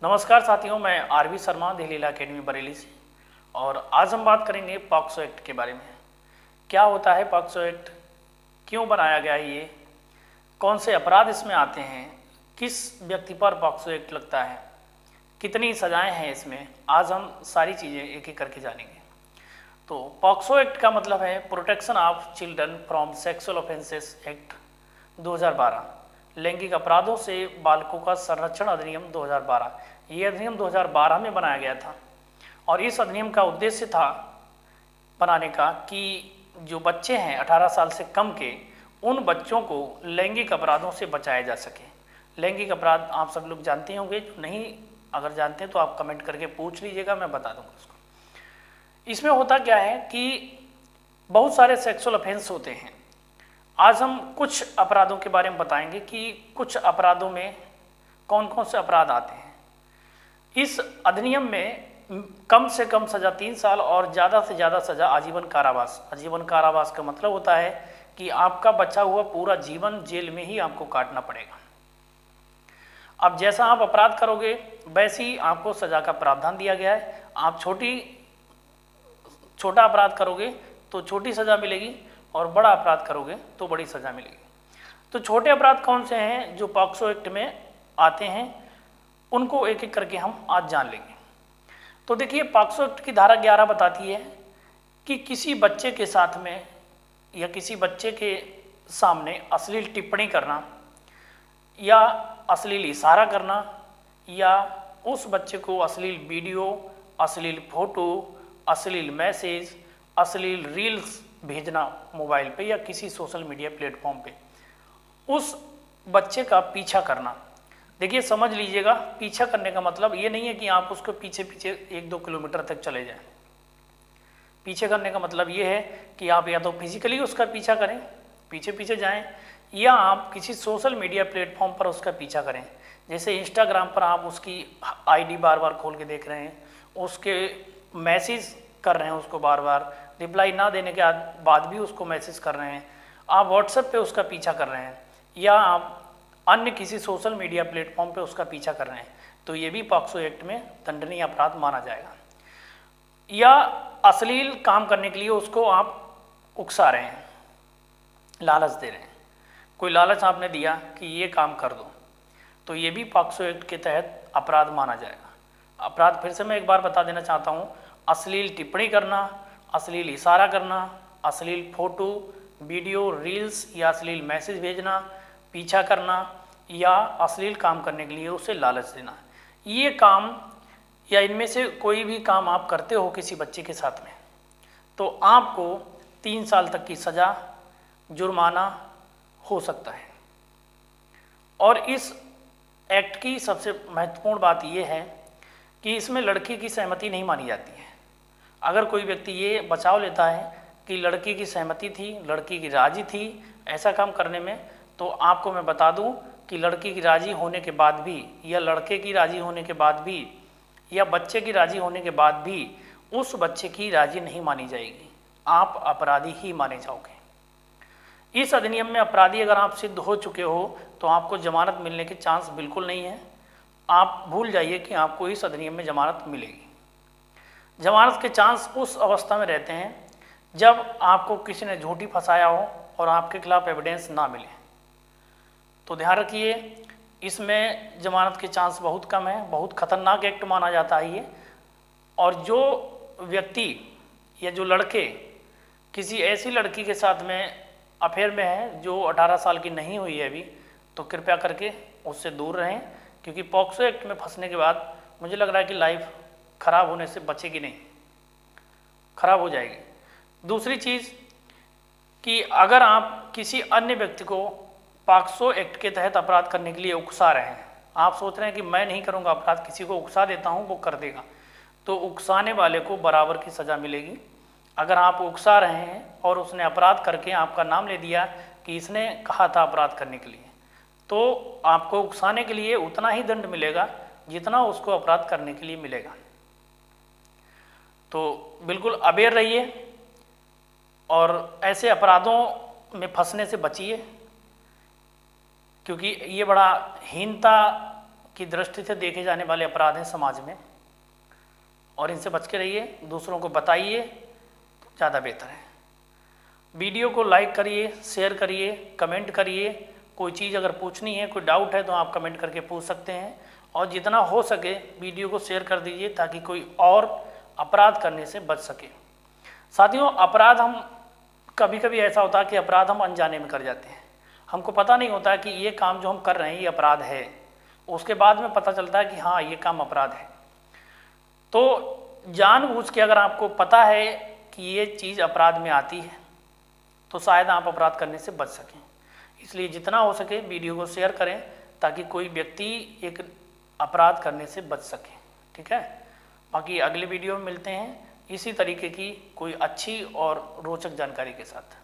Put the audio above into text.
नमस्कार साथियों, मैं R V Sharma Delhi law academy Bareilly से। और आज हम बात करेंगे पॉक्सो एक्ट के बारे में। क्या होता है पॉक्सो एक्ट, क्यों बनाया गया है ये, कौन से अपराध इसमें आते हैं, किस व्यक्ति पर पॉक्सो एक्ट लगता है, कितनी सजाएं हैं इसमें, आज हम सारी चीज़ें एक एक करके जानेंगे। तो पॉक्सो एक्ट का मतलब है protection of children from sexual offences act 2012, लैंगिक अपराधों से बालकों का संरक्षण अधिनियम 2012। ये अधिनियम 2012 में बनाया गया था और इस अधिनियम का उद्देश्य था बनाने का कि जो बच्चे हैं 18 साल से कम के, उन बच्चों को लैंगिक अपराधों से बचाया जा सके। लैंगिक अपराध आप सब लोग जानते होंगे, जो नहीं अगर जानते हैं तो आप कमेंट करके पूछ लीजिएगा, मैं बता दूंगा उसको। इसमें होता क्या है कि बहुत सारे सेक्सुअल ऑफेंस होते हैं। आज हम कुछ अपराधों के बारे में बताएंगे कि कुछ अपराधों में कौन कौन से अपराध आते हैं। इस अधिनियम में कम से कम सज़ा 3 साल और ज़्यादा से ज़्यादा सज़ा आजीवन कारावास। आजीवन कारावास का मतलब होता है कि आपका बचा हुआ पूरा जीवन जेल में ही आपको काटना पड़ेगा। अब जैसा आप अपराध करोगे वैसे ही आपको सज़ा का प्रावधान दिया गया है। आप छोटा अपराध करोगे तो छोटी सज़ा मिलेगी और बड़ा अपराध करोगे तो बड़ी सज़ा मिलेगी। तो छोटे अपराध कौन से हैं जो पॉक्सो एक्ट में आते हैं, उनको एक एक करके हम आज जान लेंगे। तो देखिए, पॉक्सो एक्ट की धारा 11 बताती है कि किसी बच्चे के साथ में या किसी बच्चे के सामने अश्लील टिप्पणी करना या अश्लील इशारा करना या उस बच्चे को अश्लील वीडियो, अश्लील फोटो, अश्लील मैसेज, अश्लील रील्स भेजना मोबाइल पे या किसी सोशल मीडिया प्लेटफॉर्म पे, उस बच्चे का पीछा करना। देखिए समझ लीजिएगा, पीछा करने का मतलब ये नहीं है कि आप उसको पीछे पीछे 1-2 किलोमीटर तक चले जाएं। पीछे करने का मतलब ये है कि आप या तो फिजिकली उसका पीछा करें, पीछे पीछे जाएं, या आप किसी सोशल मीडिया प्लेटफॉर्म पर उसका पीछा करें। जैसे इंस्टाग्राम पर आप उसकी आईडी बार बार खोल के देख रहे हैं, उसके मैसेज कर रहे हैं, उसको बार बार रिप्लाई ना देने के बाद भी उसको मैसेज कर रहे हैं, आप व्हाट्सएप पे उसका पीछा कर रहे हैं या आप अन्य किसी सोशल मीडिया प्लेटफॉर्म पे उसका पीछा कर रहे हैं, तो ये भी पॉक्सो एक्ट में दंडनीय अपराध माना जाएगा। या अश्लील काम करने के लिए उसको आप उकसा रहे हैं, लालच दे रहे हैं, कोई लालच आपने दिया कि ये काम कर दो, तो ये भी पॉक्सो एक्ट के तहत अपराध माना जाएगा। अपराध फिर से मैं एक बार बता देना चाहता हूँ, अश्लील टिप्पणी करना, अश्लील इशारा करना, अश्लील फोटो, वीडियो, रील्स या अश्लील मैसेज भेजना, पीछा करना या अश्लील काम करने के लिए उसे लालच देना। ये काम या इनमें से कोई भी काम आप करते हो किसी बच्चे के साथ में, तो आपको 3 साल तक की सज़ा, जुर्माना हो सकता है। और इस एक्ट की सबसे महत्वपूर्ण बात यह है कि इसमें लड़की की सहमति नहीं मानी जाती है। अगर कोई व्यक्ति ये बचाव लेता है कि लड़की की सहमति थी, लड़की की राज़ी थी ऐसा काम करने में, तो आपको मैं बता दूं कि लड़की की राज़ी होने के बाद भी या लड़के की राज़ी होने के बाद भी या बच्चे की राज़ी होने के बाद भी उस बच्चे की राज़ी नहीं मानी जाएगी, आप अपराधी ही माने जाओगे। इस अधिनियम में अपराधी अगर आप सिद्ध हो चुके हो तो आपको जमानत मिलने के चांस बिल्कुल नहीं है। आप भूल जाइए कि आपको इस अधिनियम में जमानत मिलेगी। जमानत के चांस उस अवस्था में रहते हैं जब आपको किसी ने झूठी फंसाया हो और आपके खिलाफ एविडेंस ना मिले। तो ध्यान रखिए, इसमें जमानत के चांस बहुत कम है, बहुत खतरनाक एक्ट माना जाता है ये। और जो व्यक्ति या जो लड़के किसी ऐसी लड़की के साथ में अफेयर में हैं जो 18 साल की नहीं हुई है अभी, तो कृपया करके उससे दूर रहें, क्योंकि पॉक्सो एक्ट में फंसने के बाद मुझे लग रहा है कि लाइफ खराब होने से बचेगी नहीं, खराब हो जाएगी। दूसरी चीज़ कि अगर आप किसी अन्य व्यक्ति को पॉक्सो एक्ट के तहत अपराध करने के लिए उकसा रहे हैं, आप सोच रहे हैं कि मैं नहीं करूंगा अपराध, किसी को उकसा देता हूं वो कर देगा, तो उकसाने वाले को बराबर की सज़ा मिलेगी। अगर आप उकसा रहे हैं और उसने अपराध करके आपका नाम ले दिया कि इसने कहा था अपराध करने के लिए, तो आपको उकसाने के लिए उतना ही दंड मिलेगा जितना उसको अपराध करने के लिए मिलेगा। तो बिल्कुल अवेयर रहिए और ऐसे अपराधों में फंसने से बचिए, क्योंकि ये बड़ा हीनता की दृष्टि से देखे जाने वाले अपराध हैं समाज में, और इनसे बच के रहिए, दूसरों को बताइए तो ज़्यादा बेहतर है। वीडियो को लाइक करिए, शेयर करिए, कमेंट करिए। कोई चीज़ अगर पूछनी है, कोई डाउट है तो आप कमेंट करके पूछ सकते हैं, और जितना हो सके वीडियो को शेयर कर दीजिए ताकि कोई और अपराध करने से बच सके। साथियों, अपराध हम कभी कभी ऐसा होता है कि अपराध हम अनजाने में कर जाते हैं, हमको पता नहीं होता कि ये काम जो हम कर रहे हैं ये अपराध है, उसके बाद में पता चलता है कि हाँ ये काम अपराध है। तो जानबूझ के अगर आपको पता है कि ये चीज़ अपराध में आती है तो शायद आप अपराध करने से बच सकें। इसलिए जितना हो सके वीडियो को शेयर करें ताकि कोई व्यक्ति एक अपराध करने से बच सके। ठीक है, बाकी अगले वीडियो में मिलते हैं इसी तरीके की कोई अच्छी और रोचक जानकारी के साथ।